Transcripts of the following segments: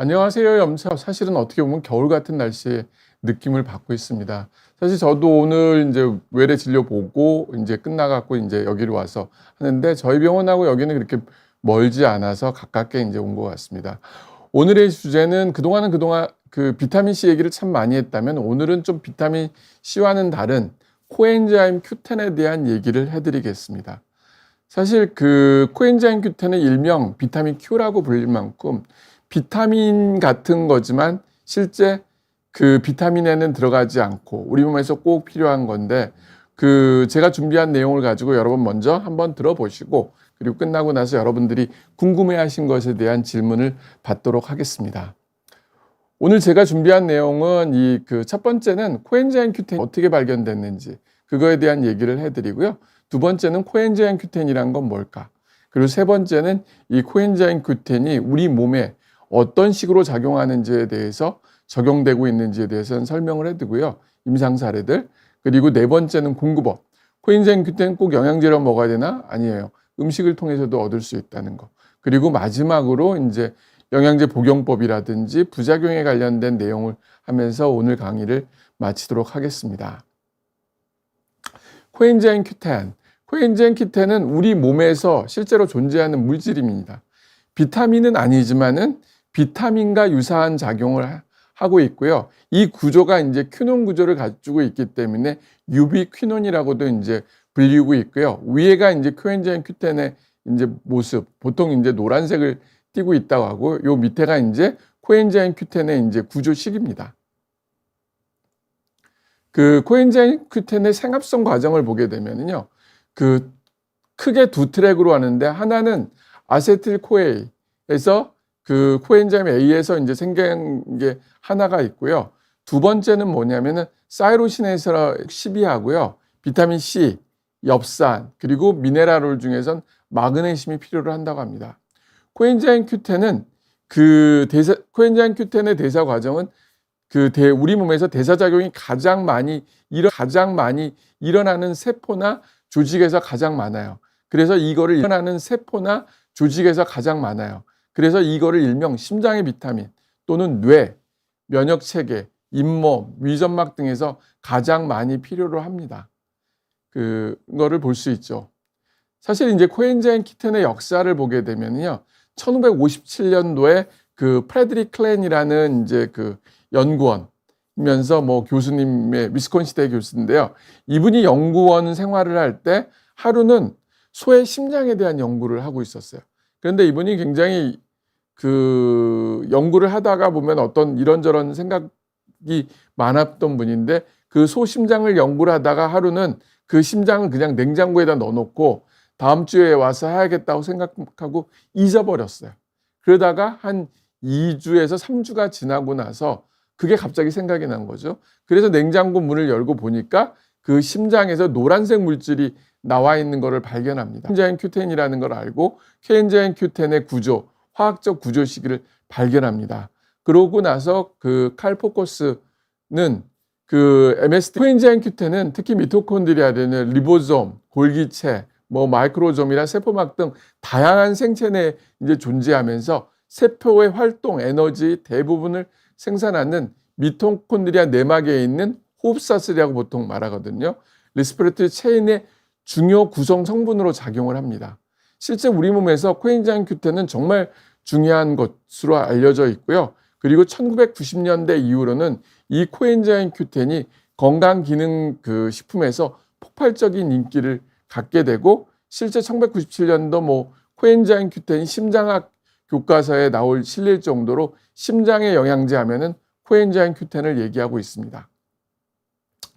안녕하세요, 염차. 사실은 어떻게 보면 겨울 같은 날씨의 느낌을 받고 있습니다. 사실 저도 오늘 이제 외래 진료 보고 이제 끝나갖고 이제 여기로 와서 하는데 저희 병원하고 여기는 그렇게 멀지 않아서 가깝게 이제 온 것 같습니다. 오늘의 주제는 그동안 그 비타민 C 얘기를 참 많이 했다면 오늘은 좀 비타민 C와는 다른 코엔자임 Q10에 대한 얘기를 해드리겠습니다. 사실 그 코엔자임 Q10은 일명 비타민 Q라고 불릴 만큼 비타민 같은 거지만 실제 그 비타민에는 들어가지 않고 우리 몸에서 꼭 필요한 건데 그 제가 준비한 내용을 가지고 여러분 먼저 한번 들어보시고 그리고 끝나고 나서 여러분들이 궁금해하신 것에 대한 질문을 받도록 하겠습니다. 오늘 제가 준비한 내용은 이 그 첫 번째는 코엔자임 Q10이 어떻게 발견됐는지 그거에 대한 얘기를 해드리고요. 두 번째는 코엔자임 Q10이란 건 뭘까? 그리고 세 번째는 이 코엔자임 Q10이 우리 몸에 어떤 식으로 작용하는지에 대해서 적용되고 있는지에 대해서는 설명을 해두고요. 임상 사례들. 그리고 네 번째는 공급원. 코엔자임 Q10은 꼭 영양제로 먹어야 되나? 아니에요. 음식을 통해서도 얻을 수 있다는 거. 그리고 마지막으로 이제 영양제 복용법이라든지 부작용에 관련된 내용을 하면서 오늘 강의를 마치도록 하겠습니다. 코엔자임 Q10. 코엔자임 Q10은 우리 몸에서 실제로 존재하는 물질입니다. 비타민은 아니지만은 비타민과 유사한 작용을 하고 있고요. 이 구조가 이제 퀴논 구조를 가지고 있기 때문에 유비퀴논이라고도 이제 불리고 있고요. 위에가 이제 코엔자임 Q10의 이제 모습, 보통 이제 노란색을 띠고 있다고 하고, 요 밑에가 이제 코엔자임 Q10의 이제 구조식입니다. 그 코엔자임 Q10의 생합성 과정을 보게 되면요, 그 크게 두 트랙으로 하는데 하나는 아세틸코에에서 그 코엔자임 A에서 이제 생긴 게 하나가 있고요. 두 번째는 뭐냐면은 사이로신에서 12하고요. 비타민 C, 엽산, 그리고 미네랄올 중에선 마그네슘이 필요로 한다고 합니다. 코엔자임 Q10은 코엔자임 Q10의 대사 과정은 우리 몸에서 대사작용이 가장 많이 일어나는 세포나 조직에서 가장 많아요. 그래서 이거를 일어나는 세포나 조직에서 가장 많아요. 그래서 이거를 일명 심장의 비타민 또는 뇌, 면역체계, 잇몸, 위점막 등에서 가장 많이 필요로 합니다. 그거를 볼 수 있죠. 사실 이제 코엔자임 Q10의 역사를 보게 되면요. 1557년도에 그 프레드릭 클랜이라는 이제 그 연구원이면서 뭐 교수님의 위스콘시대 교수인데요. 이분이 연구원 생활을 할 때 하루는 소의 심장에 대한 연구를 하고 있었어요. 그런데 이분이 굉장히 그 연구를 하다가 보면 어떤 이런저런 생각이 많았던 분인데 그 소 심장을 연구를 하다가 하루는 그 심장을 그냥 냉장고에다 넣어놓고 다음 주에 와서 해야겠다고 생각하고 잊어버렸어요. 그러다가 한 2주에서 3주가 지나고 나서 그게 갑자기 생각이 난 거죠. 그래서 냉장고 문을 열고 보니까 그 심장에서 노란색 물질이 나와 있는 것을 발견합니다. 코엔자임 Q10이라는 걸 알고 코엔자임 Q10의 구조, 화학적 구조 시기를 발견합니다. 그러고 나서 그 칼 포커스는 그 MSD 코엔자임 Q10은 특히 미토콘드리아에는 리보솜, 골기체, 뭐 마이크로솜이나 세포막 등 다양한 생체 내에 이제 존재하면서 세포의 활동, 에너지 대부분을 생산하는 미토콘드리아 내막에 있는 호흡사슬이라고 보통 말하거든요. 리스피레토리 체인의 중요 구성 성분으로 작용을 합니다. 실제 우리 몸에서 코엔자임 Q10은 정말 중요한 것으로 알려져 있고요. 그리고 1990년대 이후로는 이 코엔자임 Q10이 건강기능 그 식품에서 폭발적인 인기를 갖게 되고 실제 1997년도 뭐 코엔자임 Q10이 심장학 교과서에 실릴 정도로 심장의 영양제 하면은 코엔자임 Q10을 얘기하고 있습니다.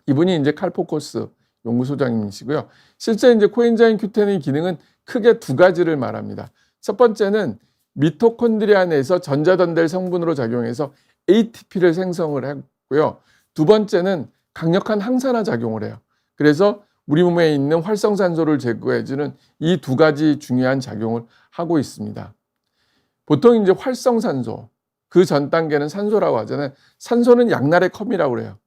이분이 이제 칼 포커스 연구소장님이시고요. 실제 이제 코엔자임 Q10의 기능은 크게 두 가지를 말합니다. 첫 번째는 미토콘드리아 내에서 전자단들 성분으로 작용해서 ATP를 생성을 하고요. 두 번째는 강력한 항산화 작용을 해요. 그래서 우리 몸에 있는 활성산소를 제거해주는 이 두 가지 중요한 작용을 하고 있습니다. 보통 이제 활성산소, 그 전 단계는 산소라고 하잖아요. 산소는 양날의 컵이라고 그래요.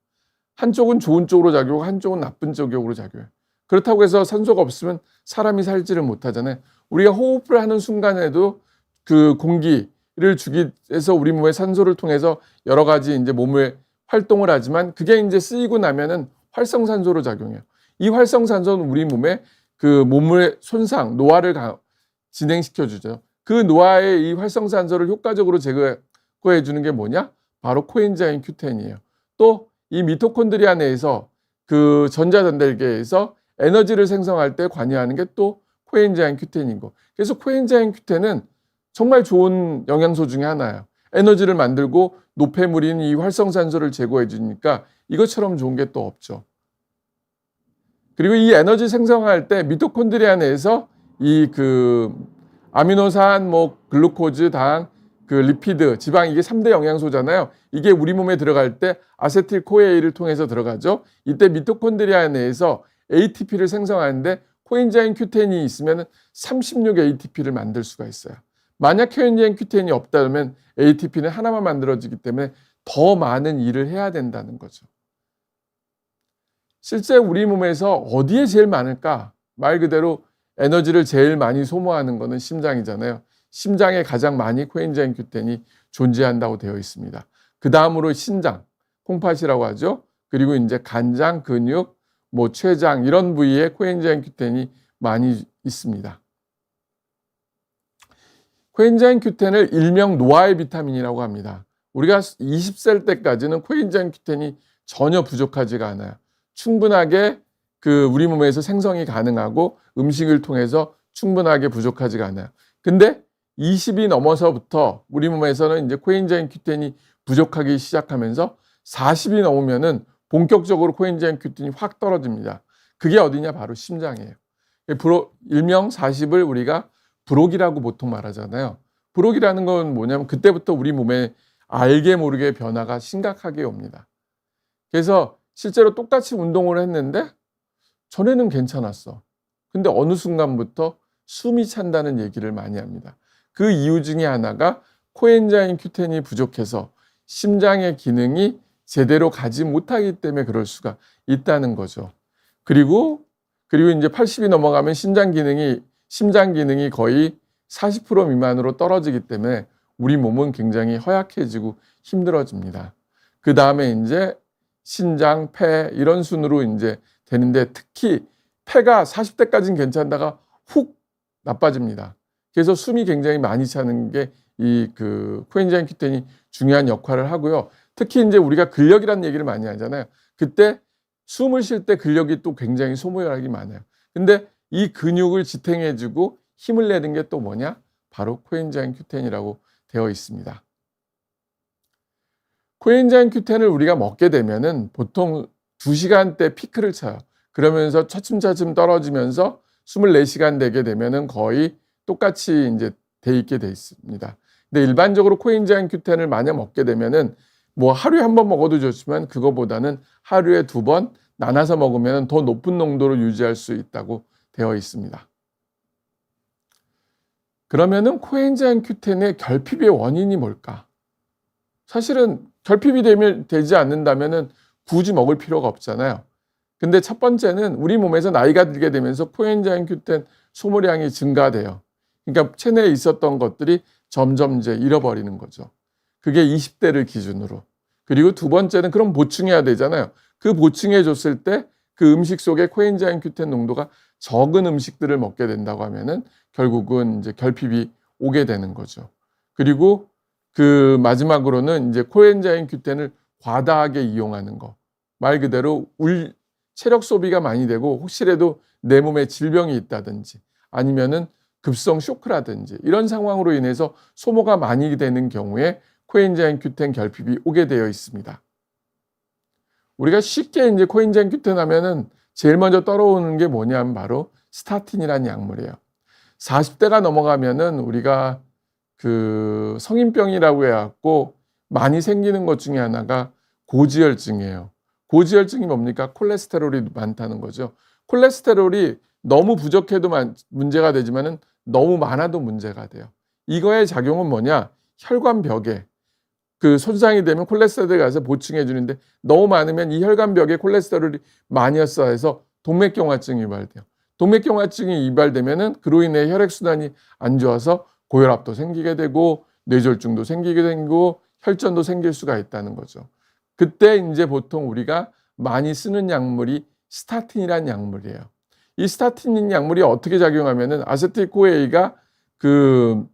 한쪽은 좋은 쪽으로 작용하고 한쪽은 나쁜 쪽으로 작용해요. 그렇다고 해서 산소가 없으면 사람이 살지를 못하잖아요. 우리가 호흡을 하는 순간에도 그 공기, 주기 위해서 우리 몸에 산소를 통해서 여러 가지 이제 몸을 활동을 하지만 그게 이제 쓰이고 나면은 활성산소로 작용해요. 이 활성산소는 우리 몸에 그 몸의 손상, 노화를 진행시켜 주죠. 그 노화의 이 활성산소를 효과적으로 제거해 주는 게 뭐냐? 바로 코엔자임 Q10이에요. 또 이 미토콘드리아 내에서 그 전자전달계에서 에너지를 생성할 때 관여하는 게 또 코엔자임 Q10이고. 그래서 코엔자임 Q10은 정말 좋은 영양소 중에 하나예요. 에너지를 만들고 노폐물인 이 활성산소를 제거해 주니까 이것처럼 좋은 게 또 없죠. 그리고 이 에너지 생성할 때 미토콘드리아 내에서 이 그 아미노산, 뭐 글루코즈, 당, 그 리피드, 지방 이게 3대 영양소잖아요. 이게 우리 몸에 들어갈 때 아세틸코에일을 통해서 들어가죠. 이때 미토콘드리아 내에서 ATP를 생성하는데 코엔자임 Q10이 있으면 36 ATP를 만들 수가 있어요. 만약 코엔자임 Q10이 없다면 ATP는 하나만 만들어지기 때문에 더 많은 일을 해야 된다는 거죠. 실제 우리 몸에서 어디에 제일 많을까? 말 그대로 에너지를 제일 많이 소모하는 것은 심장이잖아요. 심장에 가장 많이 코엔자임 Q10이 존재한다고 되어 있습니다. 그 다음으로 신장, 콩팥이라고 하죠. 그리고 이제 간장, 근육, 뭐 췌장 이런 부위에 코엔자임 Q10이 많이 있습니다. 코엔자임 Q10을 일명 노화의 비타민이라고 합니다. 우리가 20살 때까지는 코엔자임 Q10이 전혀 부족하지가 않아요. 충분하게 그 우리 몸에서 생성이 가능하고 음식을 통해서 충분하게 부족하지가 않아요. 근데 20이 넘어서부터 우리 몸에서는 이제 코엔자임 Q10이 부족하기 시작하면서 40이 넘으면은 본격적으로 코엔자임 Q10이 확 떨어집니다. 그게 어디냐? 바로 심장이에요. 일명 40을 우리가 브록이라고 보통 말하잖아요. 브록이라는 건 뭐냐면 그때부터 우리 몸에 알게 모르게 변화가 심각하게 옵니다. 그래서 실제로 똑같이 운동을 했는데 전에는 괜찮았어. 근데 어느 순간부터 숨이 찬다는 얘기를 많이 합니다. 그 이유 중에 하나가 코엔자임 Q10이 부족해서 심장의 기능이 제대로 가지 못하기 때문에 그럴 수가 있다는 거죠. 그리고 이제 80이 넘어가면 심장 기능이 거의 40% 미만으로 떨어지기 때문에 우리 몸은 굉장히 허약해지고 힘들어집니다. 그 다음에 이제 신장, 폐 이런 순으로 이제 되는데 특히 폐가 40대까지는 괜찮다가 훅 나빠집니다. 그래서 숨이 굉장히 많이 차는 게 이 그 코엔자임 Q10이 중요한 역할을 하고요. 특히 이제 우리가 근력이라는 얘기를 많이 하잖아요. 그때 숨을 쉴 때 근력이 또 굉장히 소모량이 많아요. 근데 이 근육을 지탱해주고 힘을 내는 게 또 뭐냐? 바로 코엔자임 Q10이라고 되어 있습니다. 코엔자임 Q10을 우리가 먹게 되면은 보통 2시간대 피크를 쳐요. 그러면서 차츰차츰 떨어지면서 24시간 되게 되면은 거의 똑같이 이제 돼 있게 돼 있습니다. 근데 일반적으로 코엔자임 Q10을 만약 먹게 되면은 뭐 하루에 한 번 먹어도 좋지만 그거보다는 하루에 2번 나눠서 먹으면 더 높은 농도로 유지할 수 있다고 되어 있습니다. 그러면은 코엔자임 Q10의 결핍의 원인이 뭘까? 사실은 결핍이 되지 않는다면은 굳이 먹을 필요가 없잖아요. 근데 첫 번째는 우리 몸에서 나이가 들게 되면서 코엔자임 Q10 소모량이 증가돼요. 그러니까 체내에 있었던 것들이 점점 이제 잃어버리는 거죠. 그게 20대를 기준으로. 그리고 두 번째는 그럼 보충해야 되잖아요. 그 보충해 줬을 때 그 음식 속에 코엔자임 Q10 농도가 적은 음식들을 먹게 된다고 하면은 결국은 이제 결핍이 오게 되는 거죠. 그리고 그 마지막으로는 이제 코엔자임 Q10을 과다하게 이용하는 거. 말 그대로 체력 소비가 많이 되고 혹시라도 내 몸에 질병이 있다든지 아니면은 급성 쇼크라든지 이런 상황으로 인해서 소모가 많이 되는 경우에 코엔자임 Q10 결핍이 오게 되어 있습니다. 우리가 쉽게 이제 코엔자임 Q10 하면은 제일 먼저 떠오르는 게 뭐냐면 바로 스타틴이라는 약물이에요. 40대가 넘어가면은 우리가 그 성인병이라고 해갖고 많이 생기는 것 중에 하나가 고지혈증이에요. 고지혈증이 뭡니까? 콜레스테롤이 많다는 거죠. 콜레스테롤이 너무 부족해도 문제가 되지만은 너무 많아도 문제가 돼요. 이거의 작용은 뭐냐? 혈관벽에 그 손상이 되면 콜레스테롤이 가서 보충해 주는데 너무 많으면 이 혈관벽에 콜레스테롤이 많이 쌓여서 동맥경화증이 유발돼요. 동맥경화증이 유발되면은 그로 인해 혈액순환이 안 좋아서 고혈압도 생기게 되고 뇌졸중도 생기게 되고 혈전도 생길 수가 있다는 거죠. 그때 이제 보통 우리가 많이 쓰는 약물이 스타틴이라는 약물이에요. 이 스타틴 약물이 어떻게 작용하면은 아세틸코에이가 그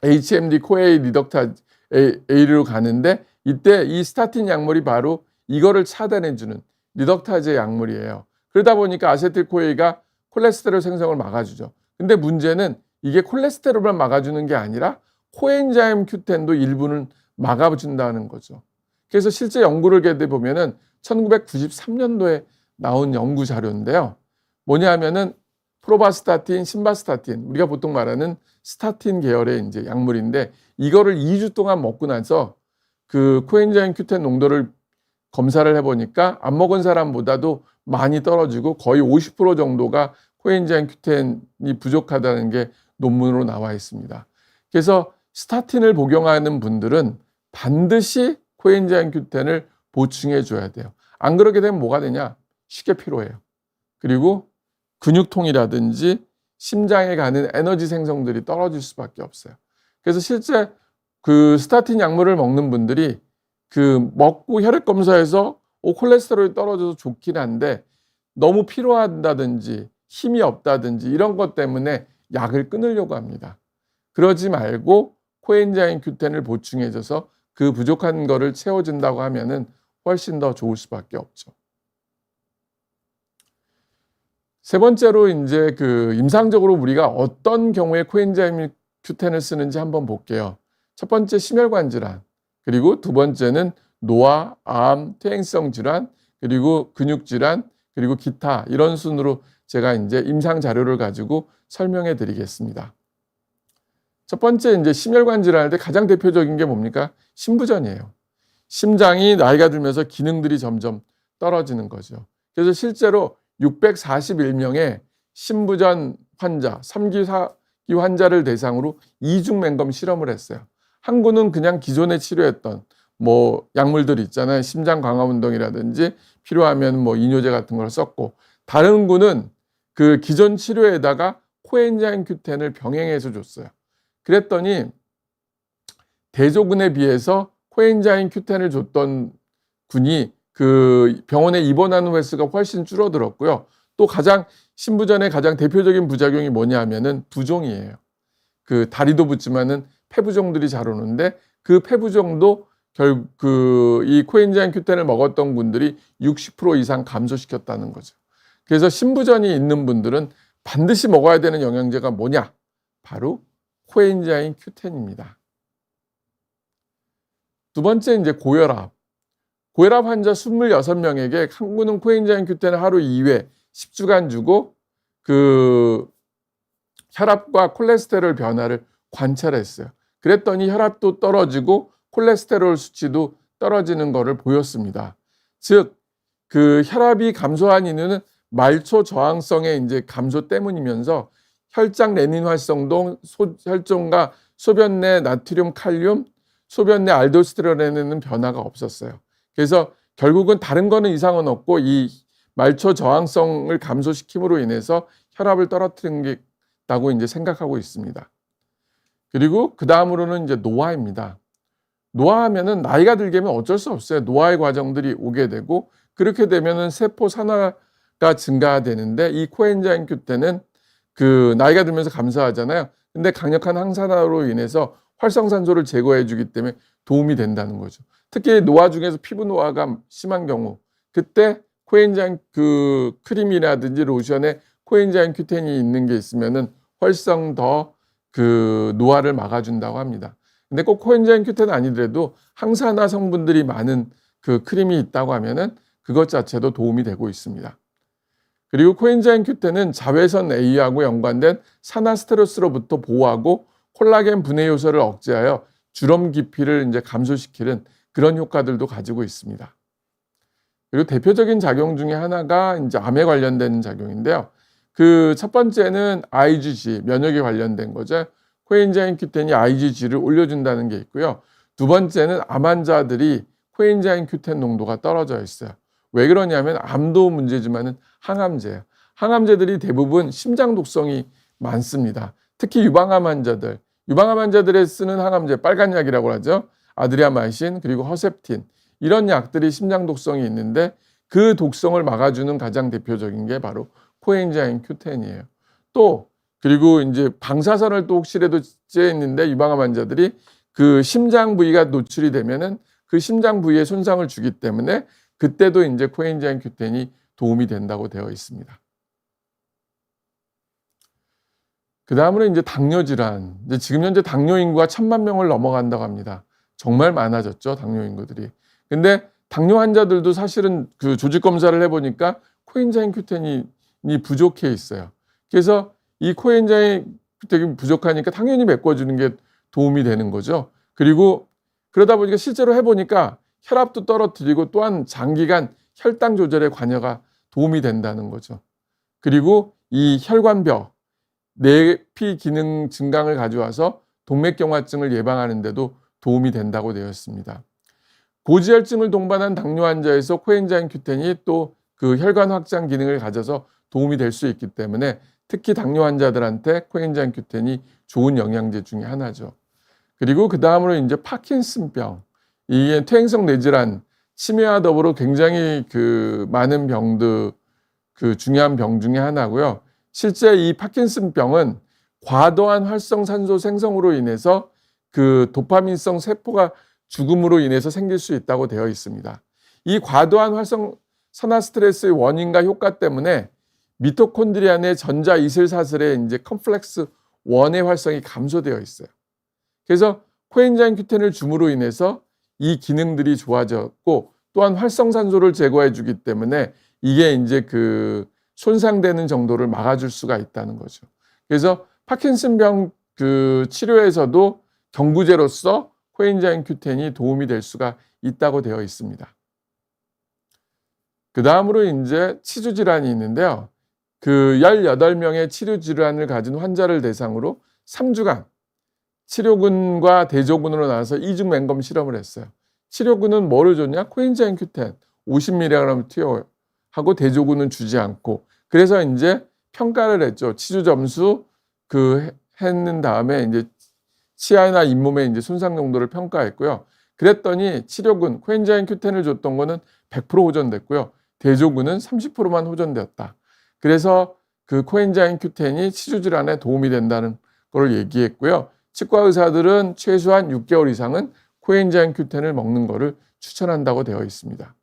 HMD 코에이 리덕타제로 가는데 이때 이 스타틴 약물이 바로 이거를 차단해주는 리덕타제 약물이에요. 그러다 보니까 아세틸코에이가 콜레스테롤 생성을 막아주죠. 근데 문제는 이게 콜레스테롤만 막아주는 게 아니라 코엔자임 Q10도 일부는 막아준다는 거죠. 그래서 실제 연구를 게돼 보면은 1993년도에 나온 연구 자료인데요. 뭐냐 하면은 프로바스타틴, 심바스타틴, 우리가 보통 말하는 스타틴 계열의 이제 약물인데 이거를 2주 동안 먹고 나서 그 코엔자임 Q10 농도를 검사를 해보니까 안 먹은 사람보다도 많이 떨어지고 거의 50% 정도가 코엔자임 Q10이 부족하다는 게 논문으로 나와 있습니다. 그래서 스타틴을 복용하는 분들은 반드시 코엔자임 Q10을 보충해 줘야 돼요. 안 그렇게 되면 뭐가 되냐? 쉽게 피로해요. 그리고 근육통이라든지 심장에 가는 에너지 생성들이 떨어질 수밖에 없어요. 그래서 실제 그 스타틴 약물을 먹는 분들이 그 먹고 혈액 검사에서 콜레스테롤이 떨어져서 좋긴 한데 너무 피로한다든지 힘이 없다든지 이런 것 때문에 약을 끊으려고 합니다. 그러지 말고 코엔자임 Q10을 보충해줘서 그 부족한 거를 채워준다고 하면은 훨씬 더 좋을 수밖에 없죠. 세 번째로 이제 그 임상적으로 우리가 어떤 경우에 코엔자임 Q10을 쓰는지 한번 볼게요. 첫 번째 심혈관 질환, 그리고 두 번째는 노화, 암, 퇴행성 질환, 그리고 근육 질환, 그리고 기타 이런 순으로 제가 이제 임상 자료를 가지고 설명해 드리겠습니다. 첫 번째 이제 심혈관 질환일 때 가장 대표적인 게 뭡니까? 심부전이에요. 심장이 나이가 들면서 기능들이 점점 떨어지는 거죠. 그래서 실제로 641명의 심부전 환자, 3기, 4기 환자를 대상으로 이중 맹검 실험을 했어요. 한 구는 그냥 기존에 치료했던 뭐 약물들 있잖아요. 심장 강화 운동이라든지 필요하면 뭐 이뇨제 같은 걸 썼고, 다른 구는 그 기존 치료에다가 코엔자임 Q10을 병행해서 줬어요. 그랬더니 대조군에 비해서 코엔자임 Q10을 줬던 군이 그 병원에 입원하는 횟수가 훨씬 줄어들었고요. 또 가장 심부전의 가장 대표적인 부작용이 뭐냐 하면은 부종이에요. 그 다리도 붓지만은 폐부종들이 잘 오는데 그 폐부종도 이 코엔자임 Q10을 먹었던 분들이 60% 이상 감소시켰다는 거죠. 그래서 심부전이 있는 분들은 반드시 먹어야 되는 영양제가 뭐냐? 바로 코엔자임 Q10입니다. 두 번째 이제 고혈압. 고혈압 환자 26명에게 한 구는 코엔자임 Q10을 하루 2회 10주간 주고 그 혈압과 콜레스테롤 변화를 관찰했어요. 그랬더니 혈압도 떨어지고 콜레스테롤 수치도 떨어지는 것을 보였습니다. 즉, 그 혈압이 감소한 이유는 말초 저항성의 이제 감소 때문이면서 혈장 레닌 활성도, 혈종과 소변 내 나트륨, 칼륨, 소변 내 알도스테론에는 변화가 없었어요. 그래서 결국은 다른 거는 이상은 없고 이 말초 저항성을 감소시킴으로 인해서 혈압을 떨어뜨린 게다고 이제 생각하고 있습니다. 그리고 그 다음으로는 이제 노화입니다. 노화하면은 나이가 들게면 어쩔 수 없어요. 노화의 과정들이 오게 되고 그렇게 되면은 세포 산화가 증가되는데 이 코엔자임 Q10은 그 나이가 들면서 감소하잖아요. 근데 강력한 항산화로 인해서 활성산소를 제거해 주기 때문에 도움이 된다는 거죠. 특히 노화 중에서 피부 노화가 심한 경우 그때 코엔자임 그 크림이라든지 로션에 코엔자임 Q10이 있는 게 있으면은 훨씬 더 그 노화를 막아준다고 합니다. 근데 꼭 코엔자임 Q10 아니더라도 항산화 성분들이 많은 그 크림이 있다고 하면은 그것 자체도 도움이 되고 있습니다. 그리고 코엔자임 Q10은 자외선 A하고 연관된 산화스트레스로부터 보호하고 콜라겐 분해 요소를 억제하여 주름 깊이를 이제 감소시키는 그런 효과들도 가지고 있습니다. 그리고 대표적인 작용 중에 하나가 이제 암에 관련된 작용인데요. 그 첫 번째는 IgG, 면역에 관련된 거죠. 코엔자임 Q10이 IgG를 올려준다는 게 있고요. 두 번째는 암 환자들이 코엔자임 Q10 농도가 떨어져 있어요. 왜 그러냐면 암도 문제지만은 항암제예요. 항암제들이 대부분 심장 독성이 많습니다. 특히 유방암 환자들, 유방암 환자들에 쓰는 항암제, 빨간 약이라고 하죠. 아드리아마이신 그리고 허셉틴 이런 약들이 심장 독성이 있는데 그 독성을 막아주는 가장 대표적인 게 바로 코엔자임 Q10이에요. 또 그리고 이제 방사선을 또 혹시라도 쬐있는데 유방암 환자들이 그 심장 부위가 노출이 되면은 그 심장 부위에 손상을 주기 때문에 그때도 이제 코엔자임 Q10이 도움이 된다고 되어 있습니다. 그 다음으로 이제 당뇨 질환. 이제 지금 현재 당뇨 인구가 1,000만 명을 넘어간다고 합니다. 정말 많아졌죠, 당뇨 인구들이. 근데 당뇨 환자들도 사실은 그 조직 검사를 해보니까 코엔자임 Q10이 부족해 있어요. 그래서 이 코엔자임 Q10이 부족하니까 당연히 메꿔주는 게 도움이 되는 거죠. 그리고 그러다 보니까 실제로 해보니까 혈압도 떨어뜨리고 또한 장기간 혈당 조절에 관여가 도움이 된다는 거죠. 그리고 이 혈관벽, 내피 기능 증강을 가져와서 동맥경화증을 예방하는 데도 도움이 된다고 되어 있습니다. 고지혈증을 동반한 당뇨 환자에서 코엔자임 Q10이 또 그 혈관 확장 기능을 가져서 도움이 될 수 있기 때문에 특히 당뇨 환자들한테 코엔자임 Q10이 좋은 영양제 중에 하나죠. 그리고 그 다음으로 이제 파킨슨병, 이게 퇴행성 뇌질환, 치매와 더불어 굉장히 그 많은 병들, 그 중요한 병 중에 하나고요. 실제 이 파킨슨병은 과도한 활성산소 생성으로 인해서 그 도파민성 세포가 죽음으로 인해서 생길 수 있다고 되어 있습니다. 이 과도한 산화 스트레스의 원인과 효과 때문에 미토콘드리아 내 전자 이슬사슬의 이제 컴플렉스 1의 활성이 감소되어 있어요. 그래서 코엔자임 Q10을 줌으로 인해서 이 기능들이 좋아졌고 또한 활성산소를 제거해 주기 때문에 이게 이제 그 손상되는 정도를 막아줄 수가 있다는 거죠. 그래서 파킨슨병 그 치료에서도 경구제로서 코엔자임 Q10이 도움이 될 수가 있다고 되어 있습니다. 그 다음으로 이제 치주 질환이 있는데요. 그 18명의 치료 질환을 가진 환자를 대상으로 3주간 치료군과 대조군으로 나눠서 이중 맹검 실험을 했어요. 치료군은 뭐를 줬냐? 코엔자임 Q10 50mg 투여하고 대조군은 주지 않고 그래서 이제 평가를 했죠. 치주 점수 그 했는 다음에 이제 치아나 잇몸의 이제 손상 정도를 평가했고요. 그랬더니 치료군 코엔자임 Q10을 줬던 거는 100% 호전됐고요. 대조군은 30%만 호전되었다. 그래서 그 코엔자임 Q10이 치주 질환에 도움이 된다는 걸 얘기했고요. 치과 의사들은 최소한 6개월 이상은 코엔자임 Q10을 먹는 것을 추천한다고 되어 있습니다.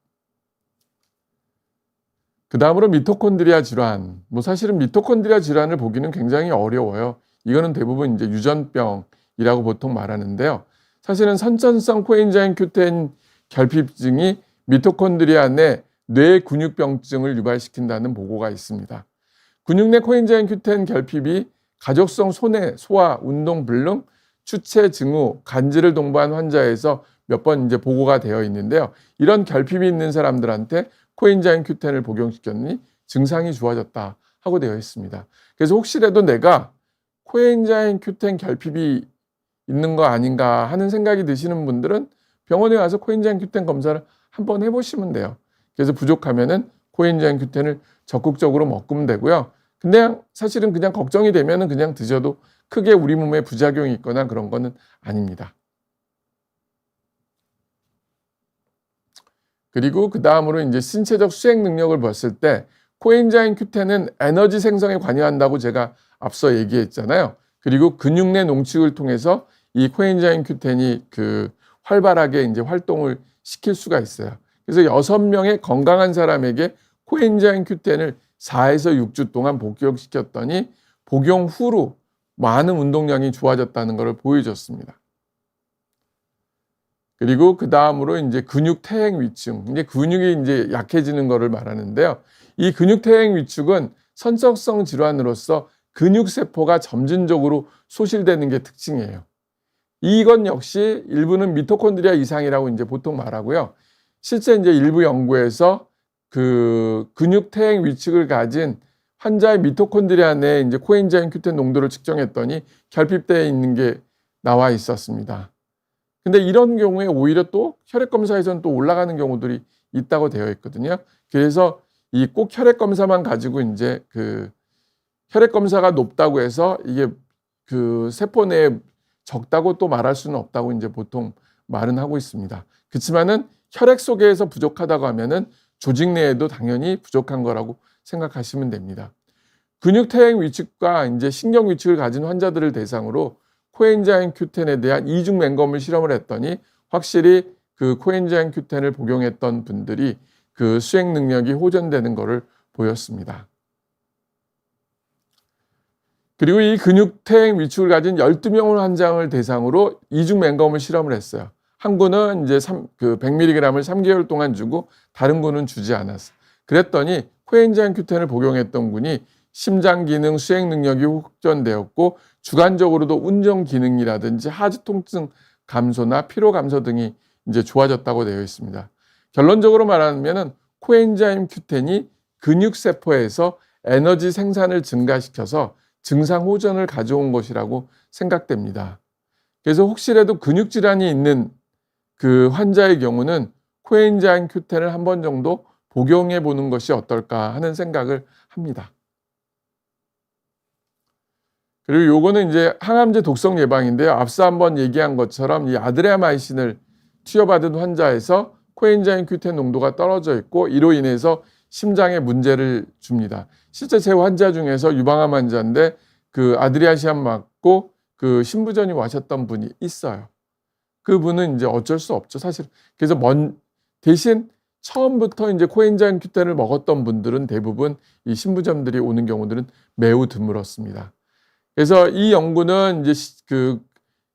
그 다음으로 미토콘드리아 질환. 뭐 사실은 미토콘드리아 질환을 보기는 굉장히 어려워요. 이거는 대부분 이제 유전병이라고 보통 말하는데요. 사실은 선천성 코엔자임 Q10 결핍증이 미토콘드리아 내 뇌 근육병증을 유발시킨다는 보고가 있습니다. 근육 내 코엔자임 Q10 결핍이 가족성 손해, 소화, 운동 불능, 추체 증후, 간질을 동반한 환자에서 몇 번 이제 보고가 되어 있는데요. 이런 결핍이 있는 사람들한테 코엔자임 Q10을 복용시켰더니 증상이 좋아졌다 하고 되어 있습니다. 그래서 혹시라도 내가 코엔자임 Q10 결핍이 있는 거 아닌가 하는 생각이 드시는 분들은 병원에 와서 코엔자임 Q10 검사를 한번 해보시면 돼요. 그래서 부족하면은 코엔자임 Q10을 적극적으로 먹으면 되고요. 근데 사실은 그냥 걱정이 되면은 그냥 드셔도 크게 우리 몸에 부작용이 있거나 그런 거는 아닙니다. 그리고 그 다음으로 이제 신체적 수행 능력을 봤을 때 코엔자임 Q10은 에너지 생성에 관여한다고 제가 앞서 얘기했잖아요. 그리고 근육 내 농축을 통해서 이 코엔자임 Q10이 그 활발하게 이제 활동을 시킬 수가 있어요. 그래서 6명의 건강한 사람에게 코엔자임 Q10을 4에서 6주 동안 복용시켰더니 복용 후로 많은 운동량이 좋아졌다는 것을 보여줬습니다. 그리고 그 다음으로 이제 근육 퇴행 위축, 이제 근육이 이제 약해지는 것을 말하는데요. 이 근육 퇴행 위축은 선천성 질환으로서 근육 세포가 점진적으로 소실되는 게 특징이에요. 이건 역시 일부는 미토콘드리아 이상이라고 이제 보통 말하고요. 실제 이제 일부 연구에서 그 근육 퇴행 위축을 가진 환자의 미토콘드리아 내에 이제 코엔자임 Q10 농도를 측정했더니 결핍되어 있는 게 나와 있었습니다. 근데 이런 경우에 오히려 또 혈액 검사에서는 또 올라가는 경우들이 있다고 되어 있거든요. 그래서 이 꼭 혈액 검사만 가지고 이제 그 혈액 검사가 높다고 해서 이게 그 세포 내에 적다고 또 말할 수는 없다고 이제 보통 말은 하고 있습니다. 그렇지만은 혈액 속에서 부족하다고 하면은 조직 내에도 당연히 부족한 거라고 생각하시면 됩니다. 근육 퇴행 위축과 이제 신경 위축을 가진 환자들을 대상으로 코엔자임 Q10에 대한 이중 맹검을 실험을 했더니 확실히 그 코엔자임 Q10을 복용했던 분들이 그 수행 능력이 호전되는 것을 보였습니다. 그리고 이 근육 퇴행 위축을 가진 12명의 환자를 대상으로 이중 맹검을 실험을 했어요. 한 군은 이제 100mg을 3개월 동안 주고 다른 군은 주지 않았어요. 그랬더니 코엔자임 Q10을 복용했던 군이 심장 기능, 수행 능력이 호전되었고 주관적으로도 운전 기능이라든지 하지 통증 감소나 피로 감소 등이 이제 좋아졌다고 되어 있습니다. 결론적으로 말하면은 코엔자임 Q10이 근육 세포에서 에너지 생산을 증가시켜서 증상 호전을 가져온 것이라고 생각됩니다. 그래서 혹시라도 근육 질환이 있는 그 환자의 경우는 코엔자임 Q10을 한 번 정도 복용해 보는 것이 어떨까 하는 생각을 합니다. 그리고 요거는 이제 항암제 독성 예방인데요. 앞서 한번 얘기한 것처럼 이 아드레나마이신을 투여받은 환자에서 코엔자임 Q10 농도가 떨어져 있고 이로 인해서 심장에 문제를 줍니다. 실제 제 환자 중에서 유방암 환자인데 그 아드리아시안 맞고 그 신부전이 와셨던 분이 있어요. 그분은 이제 어쩔 수 없죠, 사실. 그래서 대신 처음부터 이제 코엔자임 Q10을 먹었던 분들은 대부분 이 신부전들이 오는 경우들은 매우 드물었습니다. 그래서 이 연구는 이제 그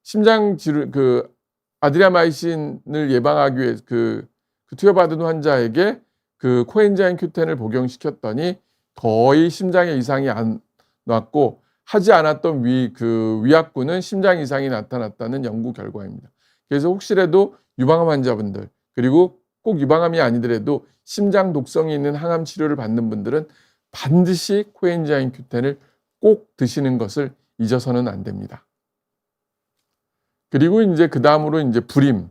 심장 질환 그 아드리아마이신을 예방하기 위해 그 투여받은 환자에게 그 코엔자임 Q10을 복용시켰더니 거의 심장에 이상이 안 났고 하지 않았던 위약군은 심장 이상이 나타났다는 연구 결과입니다. 그래서 혹시라도 유방암 환자분들 그리고 꼭 유방암이 아니더라도 심장 독성이 있는 항암 치료를 받는 분들은 반드시 코엔자임 Q10을 꼭 드시는 것을 잊어서는 안 됩니다. 그리고 이제 그 다음으로 이제 불임,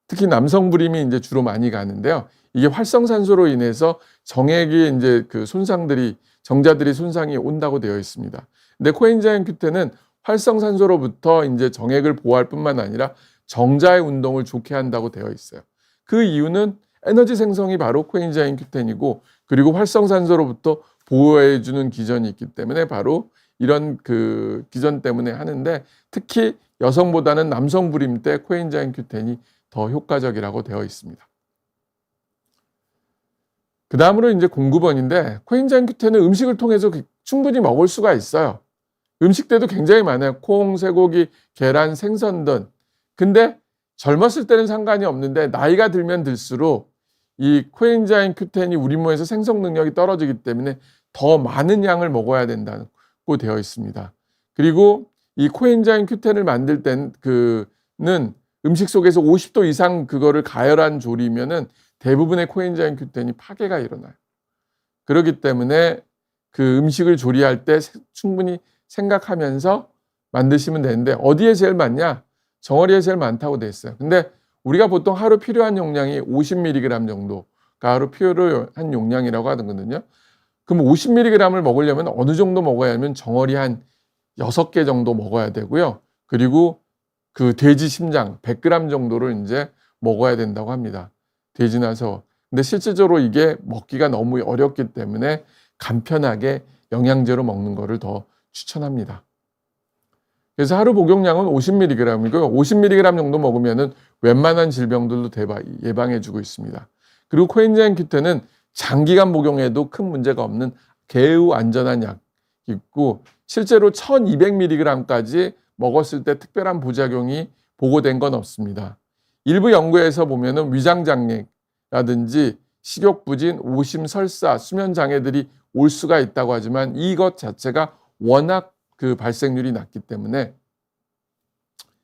특히 남성 불임이 이제 주로 많이 가는데요. 이게 활성산소로 인해서 정액이 이제 그 정자들이 손상이 온다고 되어 있습니다. 근데 코엔자임 Q10은 활성산소로부터 이제 정액을 보호할 뿐만 아니라 정자의 운동을 좋게 한다고 되어 있어요. 그 이유는 에너지 생성이 바로 코엔자임 Q10이고 그리고 활성산소로부터 보호해주는 기전이 있기 때문에 바로 이런 그 기전 때문에 하는데 특히 여성보다는 남성 불임 때 코엔자임 Q10이 더 효과적이라고 되어 있습니다. 그 다음으로 이제 09번인데 코엔자임 Q10은 음식을 통해서 충분히 먹을 수가 있어요. 음식대도 굉장히 많아요. 콩, 쇠고기, 계란, 생선 등. 근데 젊었을 때는 상관이 없는데 나이가 들면 들수록 이 코엔자임 Q10이 우리 몸에서 생성 능력이 떨어지기 때문에 더 많은 양을 먹어야 된다고 되어 있습니다. 그리고 이 코엔자임 Q10을 만들 때는 음식 속에서 50도 이상 그거를 가열한 조리면은 대부분의 코엔자임 Q10이 파괴가 일어나요. 그렇기 때문에 그 음식을 조리할 때 충분히 생각하면서 만드시면 되는데 어디에 제일 많냐? 정어리에 제일 많다고 되어 있어요. 근데 우리가 보통 하루 필요한 용량이 50mg 정도가 하루 필요한 용량이라고 하거든요. 그럼 50mg을 먹으려면 어느 정도 먹어야 하면 정어리 한 6개 정도 먹어야 되고요. 그리고 그 돼지 심장 100g 정도를 이제 먹어야 된다고 합니다. 돼지나 소. 근데 실질적으로 이게 먹기가 너무 어렵기 때문에 간편하게 영양제로 먹는 거를 더 추천합니다. 그래서 하루 복용량은 50mg이고 50mg 정도 먹으면은 웬만한 질병들도 예방해주고 있습니다. 그리고 코엔자임 Q10은 장기간 복용해도 큰 문제가 없는 매우 안전한 약이고 실제로 1200mg까지 먹었을 때 특별한 부작용이 보고된 건 없습니다. 일부 연구에서 보면은 위장장애라든지 식욕부진, 오심, 설사, 수면 장애들이 올 수가 있다고 하지만 이것 자체가 워낙 그 발생률이 낮기 때문에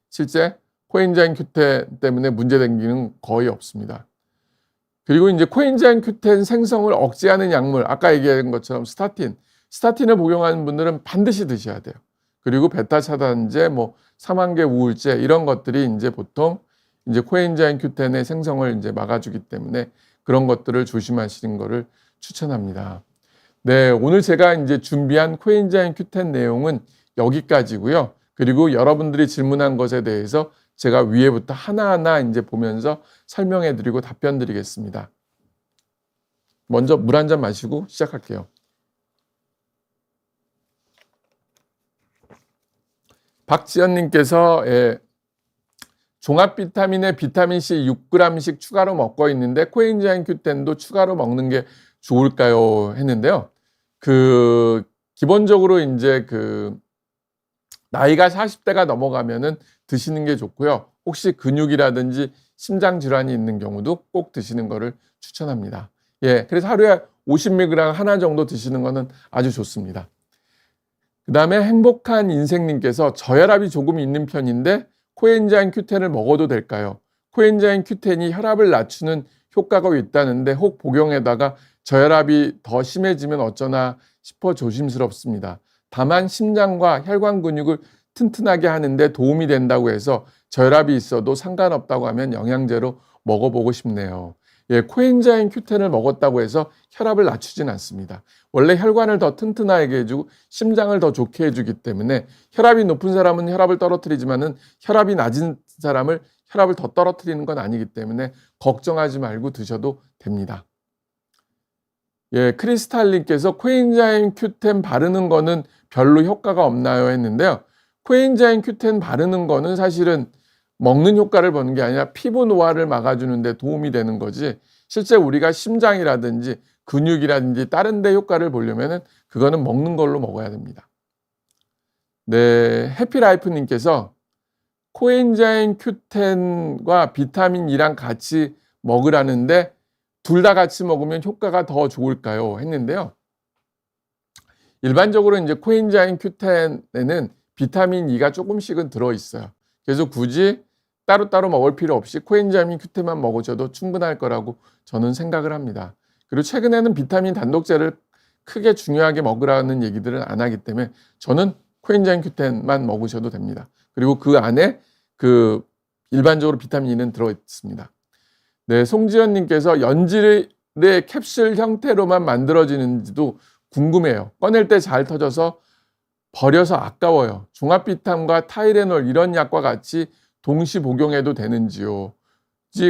실제 코엔자임 Q10 때문에 문제된 기는 거의 없습니다. 그리고 이제 코엔자임 Q10 생성을 억제하는 약물, 아까 얘기한 것처럼 스타틴을 복용하는 분들은 반드시 드셔야 돼요. 그리고 베타 차단제, 삼한계 우울제 이런 것들이 이제 보통 이제 코엔자임 Q10의 생성을 이제 막아주기 때문에 그런 것들을 조심하시는 것을 추천합니다. 네, 오늘 제가 이제 준비한 코엔자임 Q10 내용은 여기까지고요. 그리고 여러분들이 질문한 것에 대해서 제가 위에부터 하나하나 이제 보면서 설명해 드리고 답변 드리겠습니다. 먼저 물 한 잔 마시고 시작할게요. 박지연님께서 종합 비타민에 비타민C 6g씩 추가로 먹고 있는데 코엔자임 Q10도 추가로 먹는 게 좋을까요? 했는데요. 기본적으로 이제 나이가 40대가 넘어가면은 드시는 게 좋고요. 혹시 근육이라든지 심장 질환이 있는 경우도 꼭 드시는 거를 추천합니다. 그래서 하루에 50mg 하나 정도 드시는 거는 아주 좋습니다. 그 다음에 행복한 인생님께서 저혈압이 조금 있는 편인데 코엔자임 Q10을 먹어도 될까요? 코엔자임 Q10이 혈압을 낮추는 효과가 있다는데 혹 복용에다가 저혈압이 더 심해지면 어쩌나 싶어 조심스럽습니다. 다만 심장과 혈관 근육을 튼튼하게 하는데 도움이 된다고 해서 저혈압이 있어도 상관없다고 하면 영양제로 먹어보고 싶네요. 코엔자임 Q10을 먹었다고 해서 혈압을 낮추진 않습니다. 원래 혈관을 더 튼튼하게 해주고 심장을 더 좋게 해주기 때문에 혈압이 높은 사람은 혈압을 떨어뜨리지만은 혈압이 낮은 사람을 혈압을 더 떨어뜨리는 건 아니기 때문에 걱정하지 말고 드셔도 됩니다. 크리스탈님께서 코엔자임 Q10 바르는 거는 별로 효과가 없나요? 했는데요. 코엔자임 Q10 바르는 거는 사실은 먹는 효과를 보는 게 아니라 피부 노화를 막아주는 데 도움이 되는 거지 실제 우리가 심장이라든지 근육이라든지 다른 데 효과를 보려면 그거는 먹는 걸로 먹어야 됩니다. 해피라이프님께서 코엔자임 Q10과 비타민 E랑 같이 먹으라는데 둘 다 같이 먹으면 효과가 더 좋을까요? 했는데요. 일반적으로 이제 코엔자임 Q10에는 비타민 E가 조금씩은 들어있어요. 그래서 굳이 따로따로 먹을 필요 없이 코엔자임 Q10만 먹으셔도 충분할 거라고 저는 생각을 합니다. 그리고 최근에는 비타민 단독제를 크게 중요하게 먹으라는 얘기들을 안 하기 때문에 저는 코엔자임 Q10만 먹으셔도 됩니다. 그리고 그 안에 일반적으로 비타민 E는 들어있습니다. 송지연님께서 연질의 캡슐 형태로만 만들어지는지도 궁금해요. 꺼낼 때 잘 터져서 버려서 아까워요. 종합비탐과 타이레놀 이런 약과 같이 동시 복용해도 되는지요?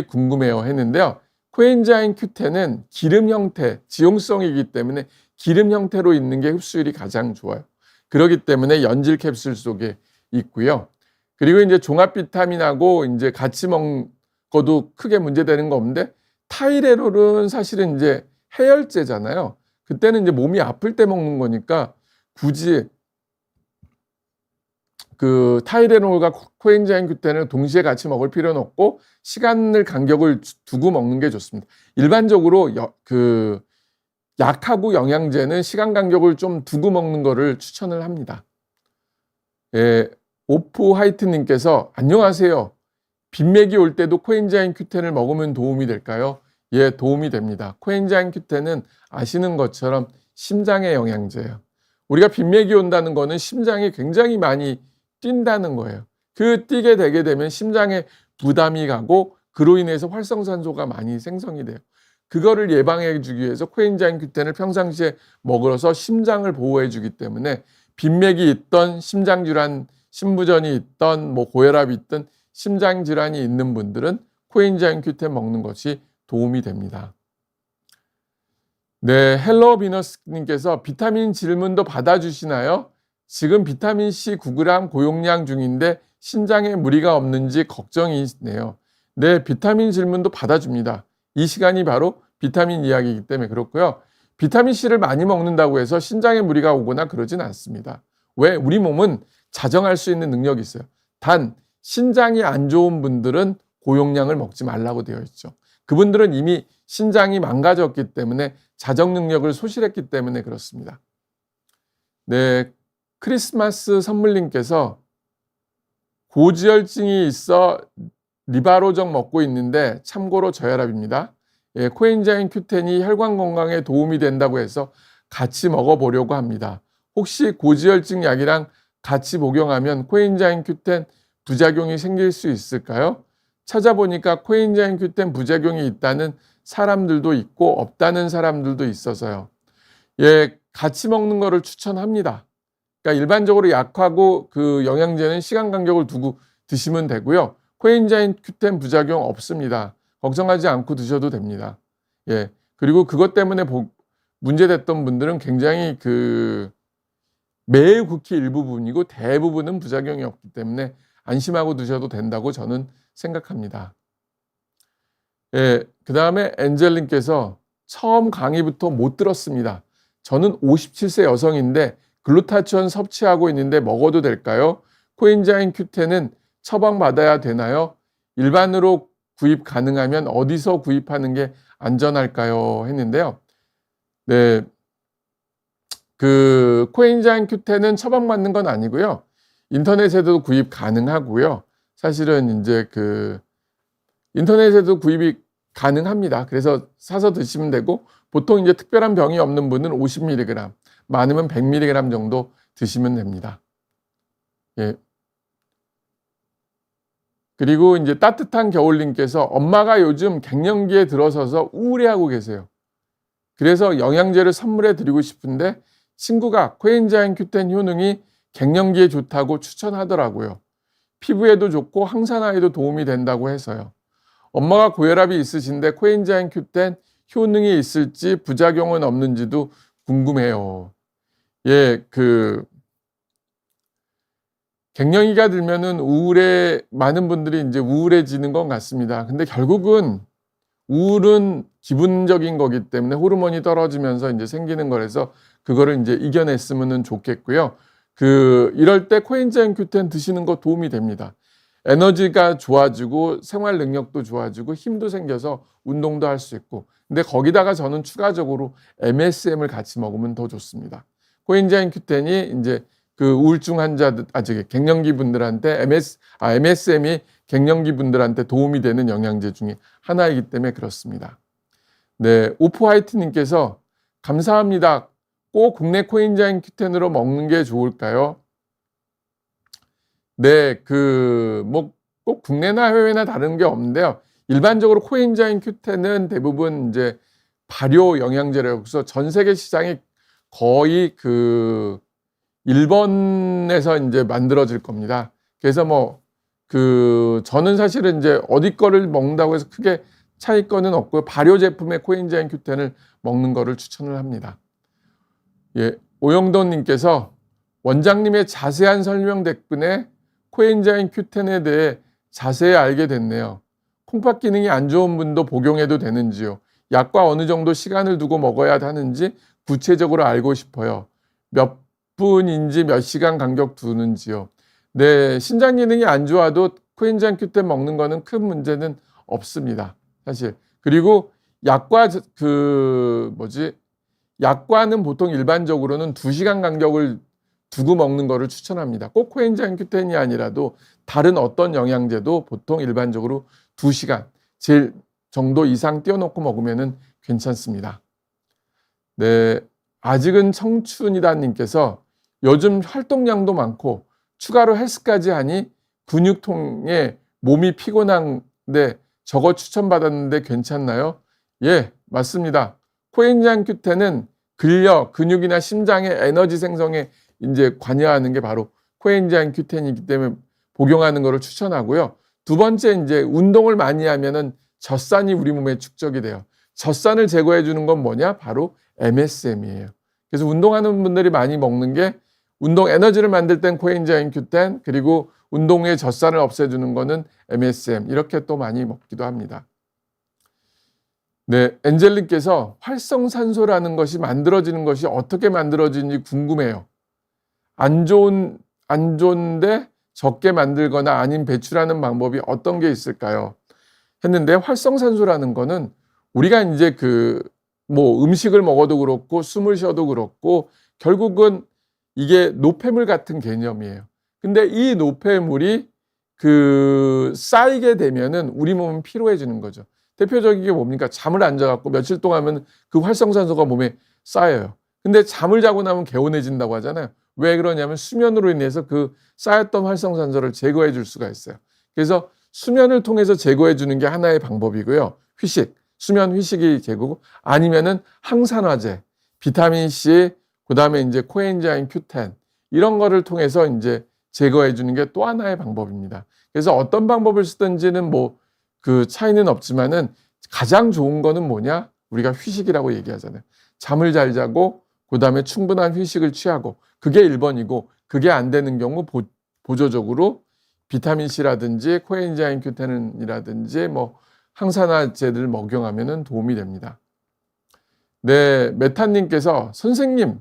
궁금해요 했는데요. 코엔자임 Q10은 기름 형태, 지용성이기 때문에 기름 형태로 있는 게 흡수율이 가장 좋아요. 그렇기 때문에 연질 캡슐 속에 있고요. 그리고 이제 종합 비타민하고 이제 같이 먹어도 크게 문제되는 거 없는데 타이레놀은 사실은 이제 해열제잖아요. 그때는 이제 몸이 아플 때 먹는 거니까 굳이 타이레놀과 코엔자임 Q10을 동시에 같이 먹을 필요는 없고 시간을 간격을 두고 먹는 게 좋습니다. 일반적으로 약하고 영양제는 시간 간격을 좀 두고 먹는 거를 추천을 합니다. 오프 화이트님께서 안녕하세요. 빈맥이 올 때도 코엔자임 Q10을 먹으면 도움이 될까요? 도움이 됩니다. 코엔자임 Q10은 아시는 것처럼 심장의 영양제예요. 우리가 빈맥이 온다는 거는 심장이 굉장히 많이 뛴다는 거예요. 뛰게 되게 되면 심장에 부담이 가고 그로 인해서 활성산소가 많이 생성이 돼요. 그거를 예방해 주기 위해서 코엔자임 Q10을 평상시에 먹어서 심장을 보호해 주기 때문에 빈맥이 있던 심장질환, 심부전이 있던 고혈압이 있던 심장질환이 있는 분들은 코엔자임 Q10 먹는 것이 도움이 됩니다. 헬로 비너스님께서 비타민 질문도 받아주시나요? 지금 비타민C 9g 고용량 중인데 신장에 무리가 없는지 걱정이네요. 비타민 질문도 받아줍니다. 이 시간이 바로 비타민 이야기이기 때문에 그렇고요. 비타민C를 많이 먹는다고 해서 신장에 무리가 오거나 그러진 않습니다. 왜? 우리 몸은 자정할 수 있는 능력이 있어요. 단 신장이 안 좋은 분들은 고용량을 먹지 말라고 되어 있죠. 그분들은 이미 신장이 망가졌기 때문에 자정 능력을 소실했기 때문에 그렇습니다. 크리스마스 선물님께서 고지혈증이 있어 리바로정 먹고 있는데 참고로 저혈압입니다. 코엔자임 Q10이 혈관 건강에 도움이 된다고 해서 같이 먹어보려고 합니다. 혹시 고지혈증 약이랑 같이 복용하면 코엔자임 Q10 부작용이 생길 수 있을까요? 찾아보니까 코엔자임 Q10 부작용이 있다는 사람들도 있고 없다는 사람들도 있어서요. 같이 먹는 거를 추천합니다. 그러니까 일반적으로 약하고 그 영양제는 시간 간격을 두고 드시면 되고요. 코엔자임 Q10 부작용 없습니다. 걱정하지 않고 드셔도 됩니다. 예. 그리고 그것 때문에 문제됐던 분들은 굉장히 매우 극히 일부분이고 대부분은 부작용이 없기 때문에 안심하고 드셔도 된다고 저는 생각합니다. 예. 그다음에 엔젤님께서 처음 강의부터 못 들었습니다. 저는 57세 여성인데 글루타치온 섭취하고 있는데 먹어도 될까요? 코엔자임 Q10은 처방받아야 되나요? 일반으로 구입 가능하면 어디서 구입하는 게 안전할까요? 했는데요. 네. 코엔자임 Q10은 처방받는 건 아니고요. 인터넷에도 구입 가능하고요. 사실은 이제 인터넷에도 구입이 가능합니다. 그래서 사서 드시면 되고, 보통 이제 특별한 병이 없는 분은 50mg, 많으면 100mg 정도 드시면 됩니다. 예. 그리고 이제 따뜻한 겨울님께서 엄마가 요즘 갱년기에 들어서서 우울해하고 계세요. 그래서 영양제를 선물해 드리고 싶은데 친구가 코엔자임 Q10 효능이 갱년기에 좋다고 추천하더라고요. 피부에도 좋고 항산화에도 도움이 된다고 해서요. 엄마가 고혈압이 있으신데 코엔자임 Q10 효능이 있을지 부작용은 없는지도 궁금해요. 예, 갱년기가 들면은 많은 분들이 이제 우울해지는 것 같습니다. 근데 결국은 우울은 기분적인 거기 때문에 호르몬이 떨어지면서 이제 생기는 거라서 그거를 이제 이겨냈으면 좋겠고요. 이럴 때 코엔자임 Q10 드시는 거 도움이 됩니다. 에너지가 좋아지고 생활 능력도 좋아지고 힘도 생겨서 운동도 할 수 있고. 근데 거기다가 저는 추가적으로 MSM을 같이 먹으면 더 좋습니다. 코엔자임 Q10이 이제 우울증 환자들, 갱년기 분들한테 MSM이 갱년기 분들한테 도움이 되는 영양제 중에 하나이기 때문에 그렇습니다. 네, 오프화이트님께서 감사합니다. 꼭 국내 코엔자임 Q10으로 먹는 게 좋을까요? 네, 꼭 국내나 해외나 다른 게 없는데요. 일반적으로 코엔자임 Q10은 대부분 이제 발효 영양제라서 전 세계 시장이 거의 일본에서 이제 만들어질 겁니다. 그래서 저는 사실은 이제 어디 거를 먹는다고 해서 크게 차이거는 없고요. 발효 제품의 코엔자임 Q10을 먹는 거를 추천을 합니다. 예, 오영돈님께서 원장님의 자세한 설명 덕분에 코엔자임 Q10에 대해 자세히 알게 됐네요. 콩팥 기능이 안 좋은 분도 복용해도 되는지요? 약과 어느 정도 시간을 두고 먹어야 하는지 구체적으로 알고 싶어요. 몇 분인지 몇 시간 간격 두는지요? 네, 신장 기능이 안 좋아도 코엔자임 Q10 먹는 거는 큰 문제는 없습니다. 사실. 그리고 약과는 보통 일반적으로는 2시간 간격을 두고 먹는 거를 추천합니다. 꼭 코엔자임 Q10이 아니라도 다른 어떤 영양제도 보통 일반적으로 2시간 제일 정도 이상 띄워놓고 먹으면 괜찮습니다. 네, 아직은 청춘이다님께서 요즘 활동량도 많고 추가로 헬스까지 하니 근육통에 몸이 피곤한데 저거 추천받았는데 괜찮나요? 예, 맞습니다. 코엔자임 Q10은 근력, 근육이나 심장의 에너지 생성에 이제 관여하는 게 바로 코엔자임 Q10이기 때문에 복용하는 것을 추천하고요. 두 번째, 이제 운동을 많이 하면은 젖산이 우리 몸에 축적이 돼요. 젖산을 제거해 주는 건 뭐냐? 바로 MSM이에요. 그래서 운동하는 분들이 많이 먹는 게 운동 에너지를 만들 땐 코엔자임 Q10, 그리고 운동 후에 젖산을 없애주는 거는 MSM, 이렇게 또 많이 먹기도 합니다. 네, 엔젤님께서 활성산소라는 것이 만들어지는 것이 어떻게 만들어지는지 궁금해요. 안 좋은데 적게 만들거나 아닌 배출하는 방법이 어떤 게 있을까요? 했는데 활성산소라는 거는 우리가 이제 음식을 먹어도 그렇고 숨을 쉬어도 그렇고 결국은 이게 노폐물 같은 개념이에요. 근데 이 노폐물이 쌓이게 되면은 우리 몸은 피로해지는 거죠. 대표적인 게 뭡니까? 잠을 안 자갖고 며칠 동안 하면 그 활성산소가 몸에 쌓여요. 근데 잠을 자고 나면 개운해진다고 하잖아요. 왜 그러냐면 수면으로 인해서 쌓였던 활성산소를 제거해 줄 수가 있어요. 그래서 수면을 통해서 제거해 주는 게 하나의 방법이고요. 수면 휴식이 제거고, 아니면은 항산화제, 비타민 C, 그다음에 이제 코엔자임 Q10, 이런 거를 통해서 이제 제거해 주는 게 또 하나의 방법입니다. 그래서 어떤 방법을 쓰든지는 뭐 그 차이는 없지만은 가장 좋은 거는 뭐냐? 우리가 휴식이라고 얘기하잖아요. 잠을 잘 자고 그다음에 충분한 휴식을 취하고 그게 1번이고 그게 안 되는 경우 보조적으로 비타민 C라든지 코엔자임 Q10이라든지 뭐 항산화제를 먹용하면은 도움이 됩니다. 네, 메타님께서 선생님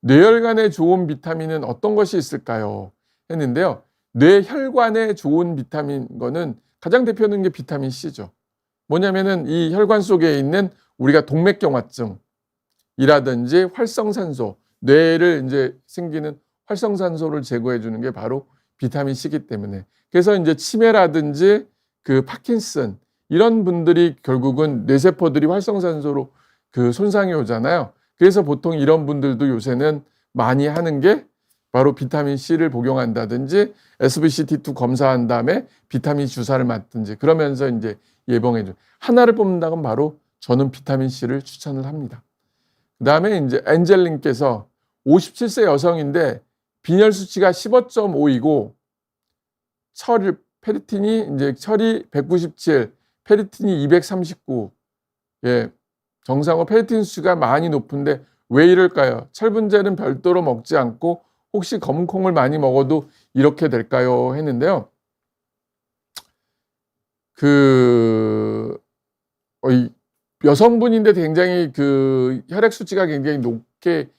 뇌혈관에 좋은 비타민은 어떤 것이 있을까요? 했는데요. 뇌혈관에 좋은 비타민 거는 가장 대표하는 게 비타민 C죠. 뭐냐면은 이 혈관 속에 있는 우리가 동맥경화증이라든지 활성산소, 뇌를 이제 생기는 활성산소를 제거해 주는 게 바로 비타민 C이기 때문에 그래서 이제 치매라든지 그 파킨슨 이런 분들이 결국은 뇌세포들이 활성산소로 그 손상이 오잖아요. 그래서 보통 이런 분들도 요새는 많이 하는 게 바로 비타민 C를 복용한다든지 SBCT2 검사한 다음에 비타민 주사를 맞든지 그러면서 이제 예방해 줘. 하나를 뽑는다면 바로 저는 비타민 C를 추천을 합니다. 그다음에 이제 엔젤님께서 57세 여성인데 빈혈 수치가 15.5이고 페리틴이 이제 철이 197, 페리틴이 239. 예. 정상으로 페리틴 수치가 많이 높은데 왜 이럴까요? 철분제는 별도로 먹지 않고 혹시 검은 콩을 많이 먹어도 이렇게 될까요? 했는데요. 여성분인데 굉장히 그 혈액 수치가 굉장히 높게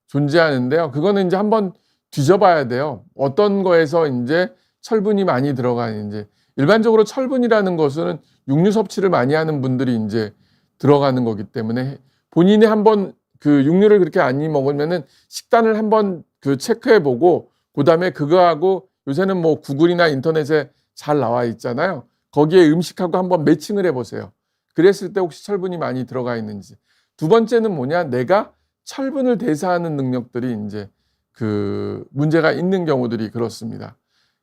존재하는데요. 그거는 이제 한번 뒤져봐야 돼요. 어떤 거에서 이제 철분이 많이 들어가는지. 일반적으로 철분이라는 것은 육류 섭취를 많이 하는 분들이 이제 들어가는 거기 때문에 본인이 한번 그 육류를 그렇게 많이 먹으면은 식단을 한번 그 체크해 보고 그다음에 그거하고 요새는 뭐 구글이나 인터넷에 잘 나와 있잖아요. 거기에 음식하고 한번 매칭을 해 보세요. 그랬을 때 혹시 철분이 많이 들어가 있는지. 두 번째는 뭐냐? 내가 철분을 대사하는 능력들이 이제 그 문제가 있는 경우들이 그렇습니다.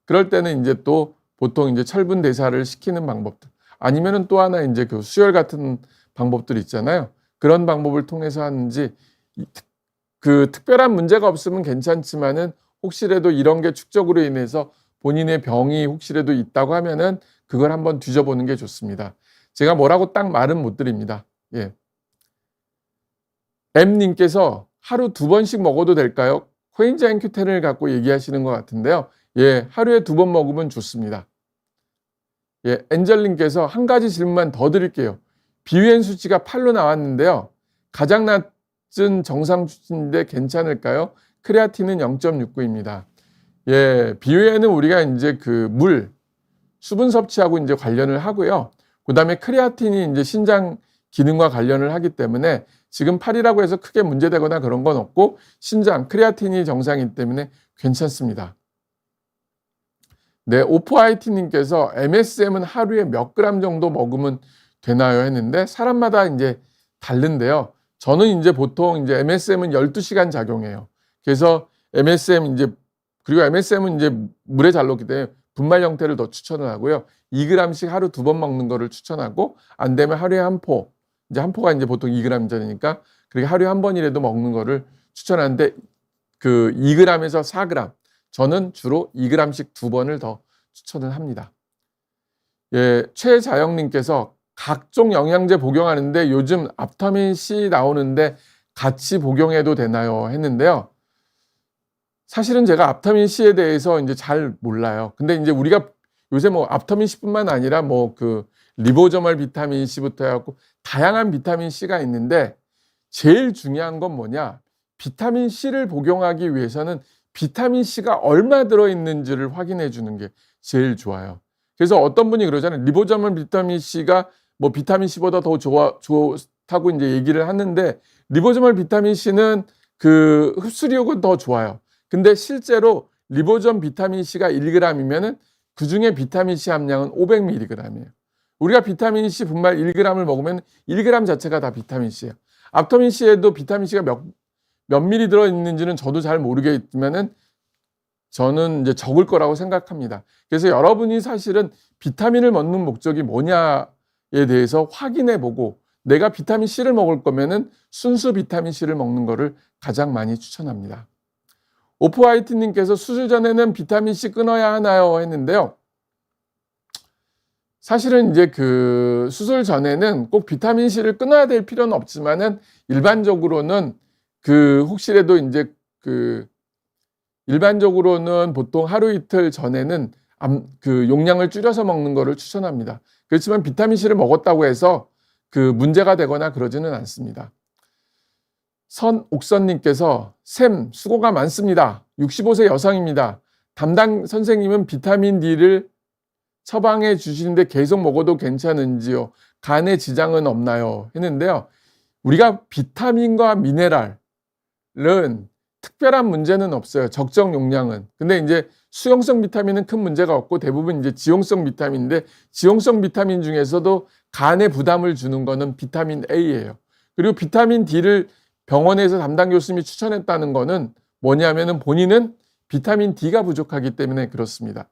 그럴 때는 이제 또 보통 이제 철분 대사를 시키는 방법들 아니면은 또 하나 이제 그 수혈 같은 방법들 있잖아요. 그런 방법을 통해서 하는지 그 특별한 문제가 없으면 괜찮지만은 혹시라도 이런 게 축적으로 인해서 본인의 병이 혹시라도 있다고 하면은 그걸 한번 뒤져보는 게 좋습니다. 제가 뭐라고 딱 말은 못 드립니다. 예. M님께서 하루 2번씩 먹어도 될까요? 코엔자임 Q10을 갖고 얘기하시는 것 같은데요. 예, 하루에 2번 먹으면 좋습니다. 예, 엔젤님께서 한 가지 질문만 더 드릴게요. 비위엔 수치가 8로 나왔는데요. 가장 낮은 정상 수치인데 괜찮을까요? 크레아틴은 0.69입니다. 예, 비위엔은 우리가 이제 그 수분 섭취하고 이제 관련을 하고요. 그다음에 크레아틴이 이제 신장 기능과 관련을 하기 때문에 지금 8이라고 해서 크게 문제되거나 그런 건 없고 신장 크레아틴이 정상이기 때문에 괜찮습니다. 네, 오프화이트님께서 MSM은 하루에 몇 그램 정도 먹으면 되나요? 했는데 사람마다 이제 다른데요. 저는 이제 보통 이제 MSM은 12시간 작용해요. 그래서 그리고 MSM은 이제 물에 잘 녹기 때문에 분말 형태를 더 추천을 하고요. 2g씩 하루 2번 먹는 거를 추천하고 안 되면 하루에 한 포. 이제 한 포가 이제 보통 2g짜리니까 그렇게 하루에 한 번이라도 먹는 거를 추천하는데 그 2g에서 4g. 저는 주로 2g씩 2번을 더 추천을 합니다. 예, 최자영님께서 각종 영양제 복용하는데 요즘 앞타민 C 나오는데 같이 복용해도 되나요? 했는데요. 사실은 제가 앞타민 C에 대해서 이제 잘 몰라요. 근데 이제 우리가 요새 뭐 앞타민 C뿐만 아니라 뭐 그 리보저멀 비타민 C부터 해갖고 다양한 비타민 C가 있는데 제일 중요한 건 뭐냐? 비타민 C를 복용하기 위해서는 비타민 C가 얼마 들어있는지를 확인해 주는 게 제일 좋아요. 그래서 어떤 분이 그러잖아요. 리보저멀 비타민 C가 뭐 비타민 C보다 더 좋다고 이제 얘기를 하는데 리보저멀 비타민 C는 그 흡수력은 더 좋아요. 근데 실제로 리보점 비타민 C가 1g이면은 그 중에 비타민 C 함량은 500mg이에요. 우리가 비타민 C 분말 1g을 먹으면 1g 자체가 다 비타민 C예요. 앞타민 C에도 비타민 C가 몇 미리 들어있는지는 저도 잘 모르겠지만은 저는 이제 적을 거라고 생각합니다. 그래서 여러분이 사실은 비타민을 먹는 목적이 뭐냐에 대해서 확인해 보고 내가 비타민 C를 먹을 거면은 순수 비타민 C를 먹는 거를 가장 많이 추천합니다. 오프화이트님께서 수술 전에는 비타민C 끊어야 하나요? 했는데요. 사실은 이제 그 수술 전에는 꼭 비타민C를 끊어야 될 필요는 없지만은 일반적으로는 혹시라도 이제 일반적으로는 보통 하루 이틀 전에는 용량을 줄여서 먹는 거를 추천합니다. 그렇지만 비타민C를 먹었다고 해서 문제가 되거나 그러지는 않습니다. 선옥선님께서 쌤 수고가 많습니다. 65세 여성입니다. 담당 선생님은 비타민 D를 처방해 주시는데 계속 먹어도 괜찮은지요? 간에 지장은 없나요? 했는데요. 우리가 비타민과 미네랄은 특별한 문제는 없어요. 적정 용량은. 근데 이제 수용성 비타민은 큰 문제가 없고 대부분 이제 지용성 비타민인데 지용성 비타민 중에서도 간에 부담을 주는 거는 비타민 A예요. 그리고 비타민 D를 병원에서 담당 교수님이 추천했다는 거는 뭐냐면은 본인은 비타민 D가 부족하기 때문에 그렇습니다.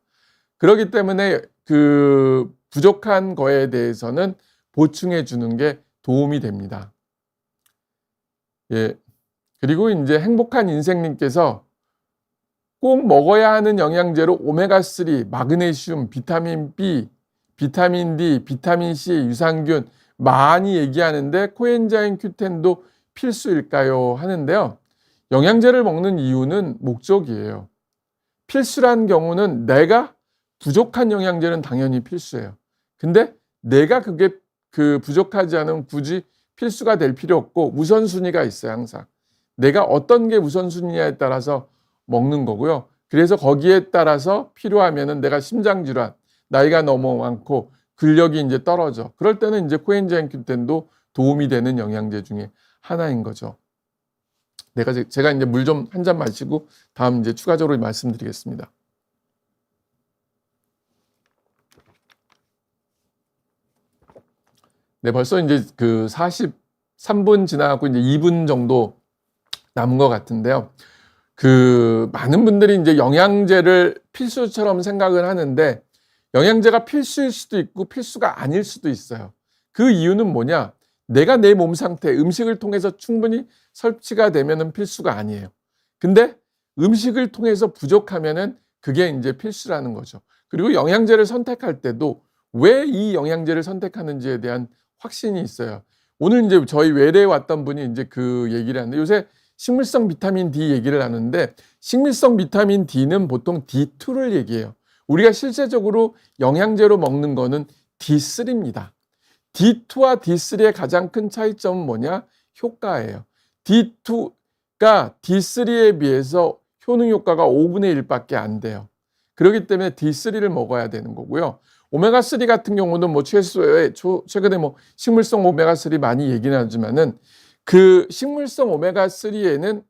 그렇기 때문에 부족한 거에 대해서는 보충해 주는 게 도움이 됩니다. 예. 그리고 이제 행복한 인생님께서 꼭 먹어야 하는 영양제로 오메가3, 마그네슘, 비타민 B, 비타민 D, 비타민 C, 유산균 많이 얘기하는데 코엔자임 Q10도 필수일까요? 하는데요. 영양제를 먹는 이유는 목적이에요. 필수란 경우는 내가 부족한 영양제는 당연히 필수예요. 근데 내가 그게 부족하지 않으면 굳이 필수가 될 필요 없고 우선순위가 있어요, 항상. 내가 어떤 게 우선순위냐에 따라서 먹는 거고요. 그래서 거기에 따라서 필요하면은 내가 심장질환, 나이가 너무 많고 근력이 이제 떨어져. 그럴 때는 이제 코엔자임 Q10도 도움이 되는 영양제 중에 하나인 거죠. 제가 이제 물 좀 한 잔 마시고 다음 이제 추가적으로 말씀드리겠습니다. 네, 벌써 이제 43분 지나고 이제 2분 정도 남은 것 같은데요. 많은 분들이 이제 영양제를 필수처럼 생각을 하는데 영양제가 필수일 수도 있고 필수가 아닐 수도 있어요. 그 이유는 뭐냐? 내가 내 몸 상태, 음식을 통해서 충분히 섭취가 되면은 필수가 아니에요. 근데 음식을 통해서 부족하면은 그게 이제 필수라는 거죠. 그리고 영양제를 선택할 때도 왜 이 영양제를 선택하는지에 대한 확신이 있어요. 오늘 이제 저희 외래에 왔던 분이 이제 얘기를 하는데 요새 식물성 비타민 D 얘기를 하는데 식물성 비타민 D는 보통 D2를 얘기해요. 우리가 실제적으로 영양제로 먹는 거는 D3입니다. D2와 D3의 가장 큰 차이점은 뭐냐? 효과예요. D2가 D3에 비해서 효능 효과가 5분의 1밖에 안 돼요. 그렇기 때문에 D3를 먹어야 되는 거고요. 오메가3 같은 경우는 최근에 식물성 오메가3 많이 얘기는 하지만은 식물성 오메가3에는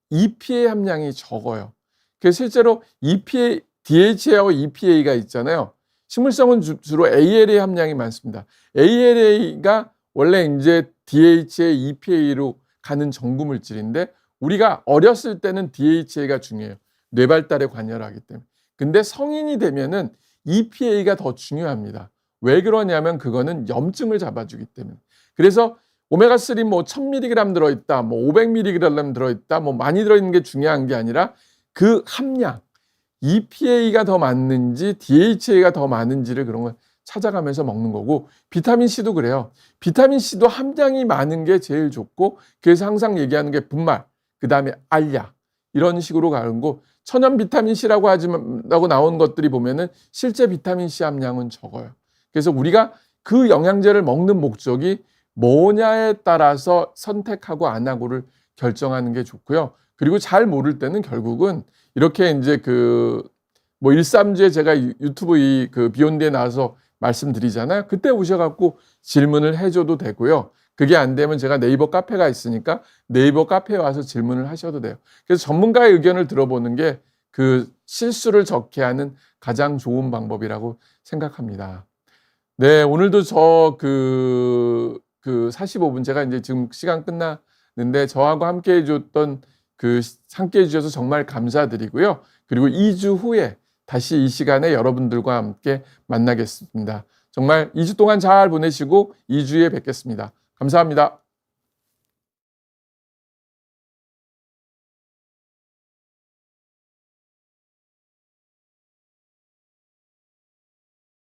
EPA 함량이 적어요. 그래서 실제로 EPA, DHA하고 EPA가 있잖아요. 식물성은 주로 ALA 함량이 많습니다. ALA가 원래 이제 DHA, EPA로 가는 전구물질인데 우리가 어렸을 때는 DHA가 중요해요. 뇌 발달에 관여하기 때문에. 근데 성인이 되면은 EPA가 더 중요합니다. 왜 그러냐면 그거는 염증을 잡아주기 때문에. 그래서 오메가3 1000mg 들어있다, 500mg 들어있다, 많이 들어있는 게 중요한 게 아니라 그 함량, EPA가 더 많은지 DHA가 더 많은지를 그런 걸 찾아가면서 먹는 거고 비타민C도 그래요. 비타민C도 함량이 많은 게 제일 좋고 그래서 항상 얘기하는 게 분말, 그 다음에 알약 이런 식으로 가는 거 천연 비타민C라고 하고 나온 것들이 보면은 실제 비타민C 함량은 적어요. 그래서 우리가 그 영양제를 먹는 목적이 뭐냐에 따라서 선택하고 안 하고를 결정하는 게 좋고요. 그리고 잘 모를 때는 결국은 이렇게 이제 1~3주에 제가 유튜브 비욘드에 나와서 말씀드리잖아요. 그때 오셔갖고 질문을 해줘도 되고요. 그게 안 되면 제가 네이버 카페가 있으니까 네이버 카페에 와서 질문을 하셔도 돼요. 그래서 전문가의 의견을 들어보는 게 실수를 적게 하는 가장 좋은 방법이라고 생각합니다. 네, 오늘도 45분 제가 이제 지금 시간 끝났는데 저하고 함께 해줬던 함께 해주셔서 정말 감사드리고요. 그리고 2주 후에 다시 이 시간에 여러분들과 함께 만나겠습니다. 정말 2주 동안 잘 보내시고 2주에 뵙겠습니다. 감사합니다.